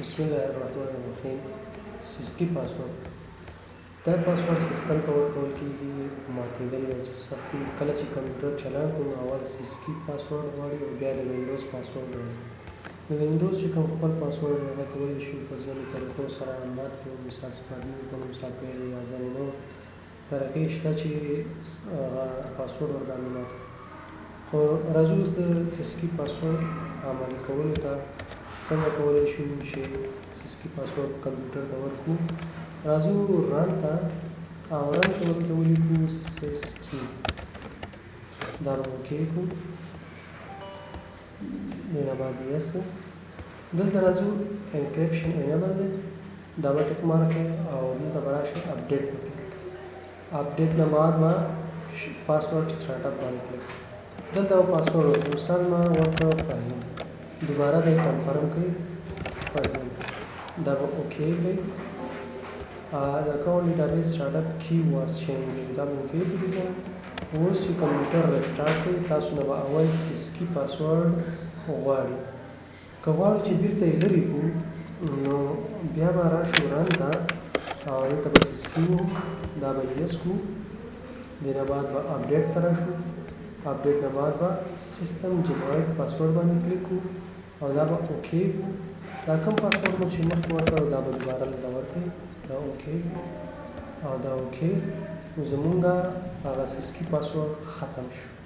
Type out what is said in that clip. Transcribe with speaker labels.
Speaker 1: بسم الله الرحمن الرحیم. سیسکی پاسورډ دا پاسورډ سیستم ته ورکول کېږي ماتېدل یو څه سخت وي. کله چې کمپیوټر چالان کړو اول سیسکی پاسورډ غواړي او بیا د وینډوز پاسورډ راځي. د وینډوز چې کوم خپل پاسورډ هغه کولی شو په ځینو طریقو سره مات کړو، مثال سپارني وکړو، مثال پیل یا ځینې نور طریقې شته چې پاسورډ ورباندې مات کړو. خو راځو اوس د سیسکی پاسورډ عملي کولو ته څنګه کولی شو چې سیسکی پاسورډ کمپیوټر ته ورکړو. راځو رن ته او رن کې ورته ولیکو سیسکی، دا به اوکې کړو، دینه بعد یس. دلته راځو انکریپشن انیبل دی، دا به ټک مارک او دلته به راشئ اپډیټ وکړئ. اپډیټ نه بعد به پاسورډ سټارټ اپ باندې کلیک کړئ. دلته به پاسورډ ورکړو، مثال ما ورکړ فهیم، دوباره به یې کنفرم کړئ فهیم، دا به اوکې کړئ. د اکاونټ ډیټابیس سټارټ اپ کی واز چینجینګ، دا به اوکې کړئ. اوس چې کمپیوټر ریسټارټ کړئ تاسو نه به اول سیسکی پاسورډ غواړي. که غواړو چې بیرته یې لرې کړو نو بیا به راشو رن ته او دلته به سیسکی و، دا به یس کړو. دینه بعد به اپډیټ ته راشو، اپډیټ نه بعد به سیستم جنریټ پاسورډ باندې کلیک کړو او دا به اوکې کړو. دا کوم پاسورډ مو چې مخکې ورکړی دا به دوباره دلته ورکړئ، دا اوکې او دا اوکې. نو زمونږ هغه سیسکی پاسورډ ختم شو.